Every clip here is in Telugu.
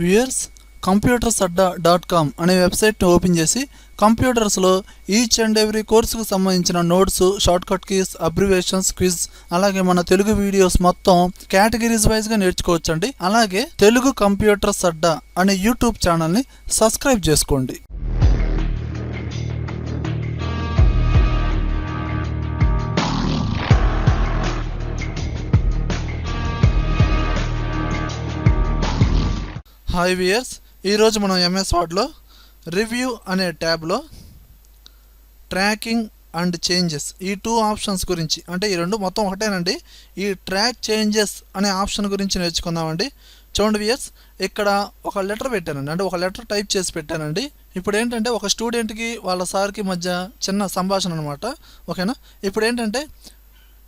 వ్యూయర్స్ computersadda.com అనే వెబ్సైట్ని ఓపెన్ చేసి కంప్యూటర్స్లో ఈచ్ అండ్ ఎవ్రీ కోర్సుకు సంబంధించిన notes, shortcut keys, abbreviations, quiz, అలాగే మన తెలుగు వీడియోస్ మొత్తం కేటగిరీస్ వైజ్గా నేర్చుకోవచ్చండి. అలాగే తెలుగు కంప్యూటర్స్ అడ్డా అనే యూట్యూబ్ ఛానల్ని సబ్స్క్రైబ్ చేసుకోండి. హాయ్ వ్యూయర్స్, ఈరోజు మనం ఎంఎస్ వర్డ్లో రివ్యూ అనే ట్యాబ్లో ట్రాకింగ్ అండ్ చేంజెస్ ఈ 2 ఆప్షన్స్ గురించి, అంటే ఈ రెండు మొత్తం ఒకటేనండి, ఈ ట్రాక్ చేంజెస్ అనే ఆప్షన్ గురించి నేర్చుకుందామండి. చూడండి వ్యూయర్స్, ఇక్కడ ఒక లెటర్ పెట్టానండి, అంటే ఒక లెటర్ టైప్ చేసి పెట్టానండి. ఇప్పుడు ఏంటంటే ఒక స్టూడెంట్కి వాళ్ళ సార్కి మధ్య చిన్న సంభాషణ అనమాట. ఓకేనా? ఇప్పుడు ఏంటంటే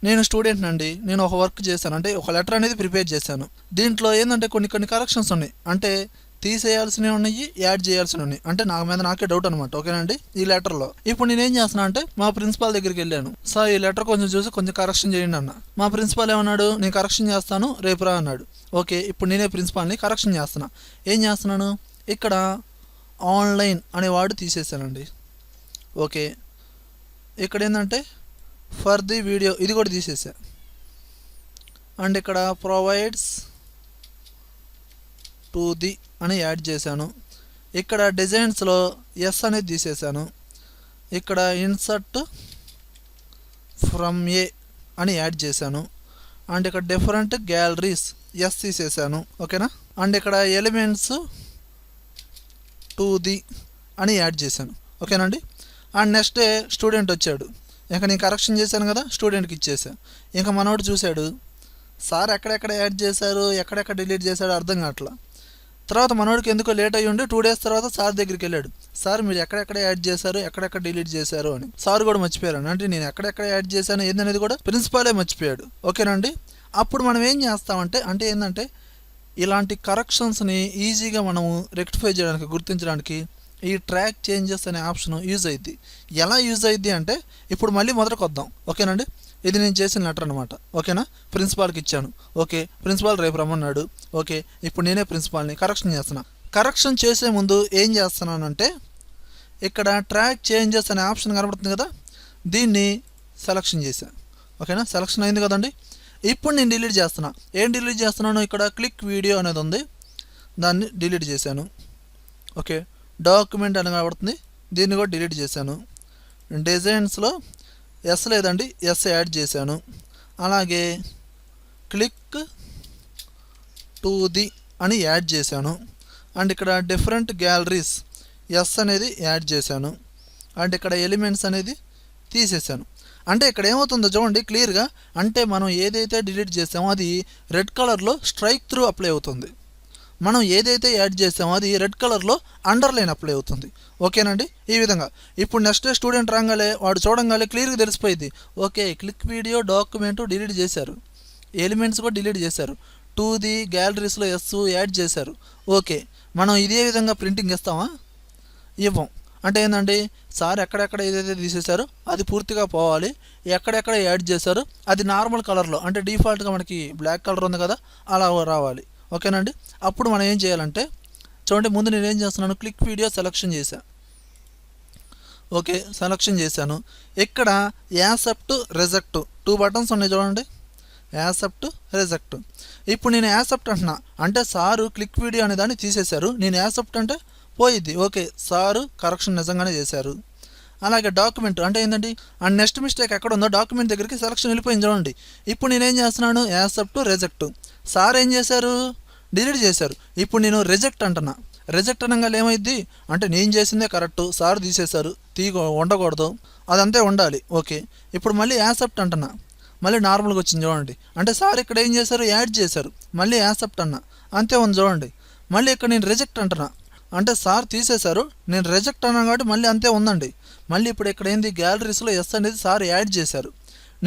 నేను స్టూడెంట్ అండి, నేను ఒక వర్క్ చేశాను, అంటే ఒక లెటర్ అనేది ప్రిపేర్ చేశాను. దీంట్లో ఏంటంటే కొన్ని కరెక్షన్స్ ఉన్నాయి, అంటే తీసేయాల్సినవి ఉన్నాయి, యాడ్ చేయాల్సినవి ఉన్నాయి. అంటే నాకే డౌట్ అనమాట. ఓకేనండి? ఈ లెటర్లో ఇప్పుడు నేనేం చేస్తున్నా అంటే మా ప్రిన్సిపాల్ దగ్గరికి వెళ్ళాను. సార్ ఈ లెటర్ కొంచెం చూసి కొంచెం కరెక్షన్ చేయండి అన్న. మా ప్రిన్సిపాల్ ఏమన్నాడు, నేను కరెక్షన్ చేస్తాను, రేపు రా అన్నాడు. ఓకే, ఇప్పుడు నేనే ప్రిన్సిపాల్ని కరెక్షన్ చేస్తున్నా. ఏం చేస్తున్నాను, ఇక్కడ ఆన్లైన్ అనే వాడు తీసేసానండి. ఓకే, ఇక్కడ ఏంటంటే ఫర్ ది వీడియో ఇది కూడా తీసేసా. అండ్ ఇక్కడ ప్రొవైడ్స్ టు ది అని యాడ్ చేశాను. ఇక్కడ డిజైన్స్లో ఎస్ అనేది తీసేసాను. ఇక్కడ ఇన్సర్ట్ ఫ్రమ్ ఏ అని యాడ్ చేశాను. అండ్ ఇక్కడ డిఫరెంట్ గ్యాలరీస్ ఎస్ తీసేసాను. ఓకేనా? అండ్ ఇక్కడ ఎలిమెంట్స్ టు ది అని యాడ్ చేశాను. ఓకేనండి? అండ్ నెక్స్ట్ డే స్టూడెంట్ వచ్చాడు. ఇంకా నేను కరెక్షన్ చేశాను కదా, స్టూడెంట్కి ఇచ్చేసాను. ఇంకా మనోడు చూశాడు, సార్ ఎక్కడెక్కడ యాడ్ చేశారు, ఎక్కడెక్కడ డిలీట్ చేశాడు అర్థం కావట్లా. తర్వాత మనోడికి ఎందుకో లేట్ అయ్యి ఉండి 2 days తర్వాత సార్ దగ్గరికి వెళ్ళాడు. సార్ మీరు ఎక్కడెక్కడ యాడ్ చేశారు, ఎక్కడెక్కడ డిలీట్ చేశారు అని. సార్ కూడా మర్చిపోయారు. అంటే నేను ఎక్కడెక్కడ యాడ్ చేశాను ఏందనేది కూడా ప్రిన్సిపాలే మర్చిపోయాడు. ఓకేనండి? అప్పుడు మనం ఏం చేస్తామంటే, అంటే ఏంటంటే ఇలాంటి కరెక్షన్స్ని ఈజీగా మనము రెక్టిఫై చేయడానికి, గుర్తించడానికి ఈ ట్రాక్ చేంజెస్ అనే ఆప్షన్ యూజ్ అయ్యిద్ది. ఎలా యూజ్ అయ్యిద్ది అంటే, ఇప్పుడు మళ్ళీ మొదటికి వద్దాం. ఓకేనండి? ఇది నేను చేసిన లెటర్ అనమాట. ఓకేనా? ప్రిన్సిపాల్కి ఇచ్చాను. ఓకే, ప్రిన్సిపాల్ రేపు రమ్మన్నాడు. ఓకే, ఇప్పుడు నేనే ప్రిన్సిపాల్ని కరెక్షన్ చేస్తున్నా. కరెక్షన్ చేసే ముందు ఏం చేస్తున్నానంటే, ఇక్కడ ట్రాక్ చేంజెస్ అనే ఆప్షన్ కనబడుతుంది కదా, దీన్ని సెలక్షన్ చేశాను. ఓకేనా? సెలక్షన్ అయింది కదండి. ఇప్పుడు నేను డిలీట్ చేస్తున్నా. ఏం డిలీట్ చేస్తున్నాను, ఇక్కడ క్లిక్ వీడియో అనేది ఉంది, దాన్ని డిలీట్ చేశాను. ఓకే, డాక్యుమెంట్ అని కనబడుతుంది, దీన్ని కూడా డిలీట్ చేశాను. డిజైన్స్లో ఎస్ లేదండి, ఎస్ యాడ్ చేశాను. అలాగే క్లిక్ టు ది అని యాడ్ చేశాను. అండ్ ఇక్కడ డిఫరెంట్ గ్యాలరీస్ ఎస్ అనేది యాడ్ చేశాను. అండ్ ఇక్కడ ఎలిమెంట్స్ అనేది తీసేశాను. అంటే ఇక్కడ ఏమవుతుందో చూడండి క్లియర్గా, అంటే మనం ఏదైతే డిలీట్ చేసామో అది రెడ్ కలర్లో స్ట్రైక్ త్రూ అప్లై అవుతుంది. మనం ఏదైతే యాడ్ చేసామో అది రెడ్ కలర్లో అండర్లైన్ అప్లై అవుతుంది. ఓకేనండి? ఈ విధంగా ఇప్పుడు నెక్స్ట్ స్టూడెంట్ రాగానే వాడు చూడంగానే క్లియర్గా తెలిసిపోయింది. Okay, click video document delete చేశారు, ఎలిమెంట్స్ కూడా డిలీట్ చేశారు, టు ది గ్యాలరీస్లో ఎస్ యాడ్ చేశారు. ఓకే, మనం ఇదే విధంగా ప్రింటింగ్ ఇస్తామా? ఇవ్వం. అంటే ఏంటండి, సార్ ఎక్కడెక్కడ ఏదైతే తీసేశారో అది పూర్తిగా పోవాలి, ఎక్కడెక్కడ యాడ్ చేశారో అది నార్మల్ కలర్లో, అంటే డిఫాల్ట్గా మనకి బ్లాక్ కలర్ ఉంది కదా, అలా రావాలి. ఓకేనండి? అప్పుడు మనం ఏం చేయాలంటే, చూడండి ముందు నేను ఏం చేస్తున్నాను, క్లిక్ వీడియో సెలక్షన్ చేశాను. ఓకే, సెలక్షన్ చేశాను. ఇక్కడ యాక్సెప్ట్, రిజెక్ట్ 2 బటన్స్ ఉన్నాయి చూడండి, యాక్సెప్ట్, రిజెక్ట్. ఇప్పుడు నేను యాక్సెప్ట్ అంటున్నా, అంటే సారు క్లిక్ వీడియో అనే దాన్ని తీసేశారు, నేను యాక్సెప్ట్ అంటే పోయిద్ది. ఓకే, సారు కరెక్షన్ నిజంగానే చేశారు. అలాగే డాక్యుమెంట్ అంటే ఏంటండి, అండ్ నెక్స్ట్ మిస్టేక్ ఎక్కడ ఉందో డాక్యుమెంట్ దగ్గరికి సెలక్షన్ వెళ్ళిపోయింది చూడండి. ఇప్పుడు నేనేం చేస్తున్నాను, యాక్సెప్ట్, రిజెక్ట్. సార్ ఏం చేశారు, డిలీట్ చేశారు. ఇప్పుడు నేను రిజెక్ట్ అంటున్నా. రిజెక్ట్ అనగా ఏమైద్ది అంటే, నేను చేసిందే కరెక్ట్, సార్ తీసేశారు, ఉండకూడదు, అదంతే ఉండాలి. ఓకే, ఇప్పుడు మళ్ళీ యాక్సెప్ట్ అంటున్నా, మళ్ళీ నార్మల్గా వచ్చింది చూడండి. అంటే సార్ ఇక్కడ ఏం చేశారు, యాడ్ చేశారు, మళ్ళీ యాక్సెప్ట్ అన్నా, అంతే ఉంది చూడండి. మళ్ళీ ఇక్కడ నేను రిజెక్ట్ అంటున్నా, అంటే సార్ తీసేశారు, నేను రిజెక్ట్ అన్నా కాబట్టి మళ్ళీ అంతే ఉందండి. మళ్ళీ ఇప్పుడు ఇక్కడ ఏంది, గ్యాలరీస్లో ఎస్ అనేది సార్ యాడ్ చేశారు,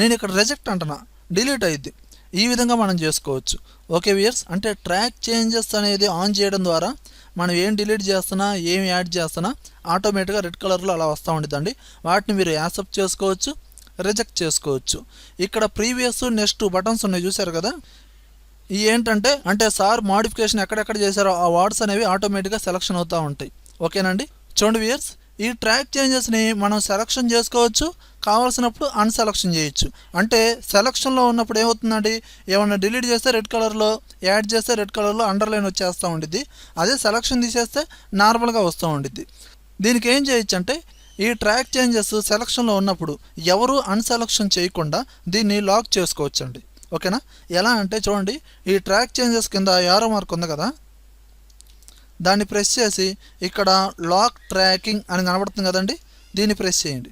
నేను ఇక్కడ రిజెక్ట్ అంటున్నా, డిలీట్ అయ్యిద్ది. ఈ విధంగా మనం చేసుకోవచ్చు. ఓకే వ్యూయర్స్, అంటే ట్రాక్ చేంజెస్ అనేది ఆన్ చేయడం ద్వారా మనం ఏం డిలీట్ చేస్తున్నా, ఏం యాడ్ చేస్తున్నా ఆటోమేటిక్గా రెడ్ కలర్లో అలా వస్తూ ఉంటుందండి. వాటిని మీరు యాక్సెప్ట్ చేసుకోవచ్చు, రిజెక్ట్ చేసుకోవచ్చు. ఇక్కడ ప్రీవియస్ నెక్స్ట్ బటన్స్ ఉన్నాయి చూసారు కదా, ఈ ఏంటంటే సార్ మోడిఫికేషన్ ఎక్కడెక్కడ చేశారో ఆ వర్డ్స్ అనేవి ఆటోమేటిక్గా సెలక్షన్ అవుతూ ఉంటాయి. ఓకేనండి. చూడండి వ్యూయర్స్, ఈ ట్రాక్ చేంజెస్ని మనం సెలక్షన్ చేసుకోవచ్చు, కావాల్సినప్పుడు అన్సెలక్షన్ చేయొచ్చు. అంటే సెలక్షన్లో ఉన్నప్పుడు ఏమవుతుందండి, ఏమన్నా డిలీట్ చేస్తే రెడ్ కలర్లో, యాడ్ చేస్తే రెడ్ కలర్లో అండర్లైన్ వచ్చేస్తూ ఉండిద్ది. అదే సెలక్షన్ తీసేస్తే నార్మల్గా వస్తూ ఉండిద్ది. దీనికి ఏం చేయొచ్చు అంటే, ఈ ట్రాక్ చేంజెస్ సెలక్షన్లో ఉన్నప్పుడు ఎవరు అన్సెలక్షన్ చేయకుండా దీన్ని లాక్ చేసుకోవచ్చండి. ఓకేనా? ఎలా అంటే చూడండి, ఈ ట్రాక్ చేంజెస్ కింద యారో మార్క్ ఉంది కదా, దాన్ని ప్రెస్ చేసి ఇక్కడ లాక్ ట్రాకింగ్ అని కనబడుతుంది కదండి, దీన్ని ప్రెస్ చేయండి.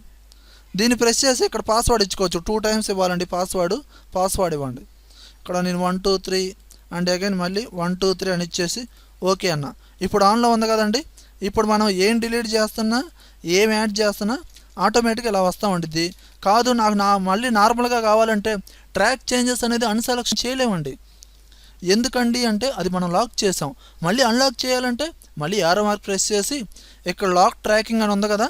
దీన్ని ప్రెస్ చేసి ఇక్కడ పాస్వర్డ్ ఇచ్చుకోవచ్చు. 2 times ఇవ్వాలండి పాస్వర్డ్ ఇవ్వండి. ఇక్కడ నేను 1 2 3 అండ్ అగైన్ మళ్ళీ 1 2 3 అని ఇచ్చేసి ఓకే అన్న. ఇప్పుడు ఆన్లో ఉంది కదండి. ఇప్పుడు మనం ఏం డిలీట్ చేస్తున్నా, ఏం యాడ్ చేస్తున్నా ఆటోమేటిక్గా ఇలా వస్తూ ఉండిద్ది. కాదు నాకు మళ్ళీ నార్మల్గా కావాలంటే ట్రాక్ చేంజెస్ అనేది అన్సెలక్షన్ చేయలేమండి. ఎందుకండి అంటే అది మనం లాక్ చేసాం. మళ్ళీ అన్లాక్ చేయాలంటే మళ్ళీ యారో మార్క్ ప్రెస్ చేసి ఇక్కడ లాక్ ట్రాకింగ్ అని ఉంది కదా,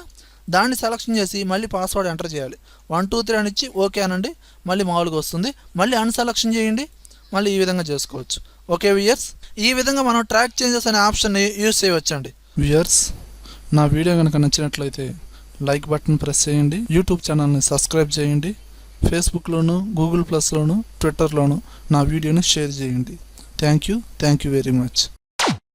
దాన్ని సెలక్షన్ చేసి మళ్ళీ పాస్వర్డ్ ఎంటర్ చేయాలి. 1 2 3 అని ఇచ్చి ఓకే అనండి. మళ్ళీ మామూలుగా వస్తుంది. మళ్ళీ అన్సెలక్షన్ చేయండి. మళ్ళీ ఈ విధంగా చేసుకోవచ్చు. ఓకే వ్యూయర్స్, ఈ విధంగా మనం ట్రాక్ చేంజెస్ అనే ఆప్షన్ని యూజ్ చేయవచ్చండి. వ్యూయర్స్, నా వీడియో కనుక నచ్చినట్లయితే లైక్ బటన్ ప్రెస్ చేయండి. యూట్యూబ్ ఛానల్ని సబ్స్క్రైబ్ చేయండి. ఫేస్బుక్లోను, గూగుల్ ప్లస్లోను, ట్విట్టర్లోను నా వీడియోని షేర్ చేయండి. Thank you very much.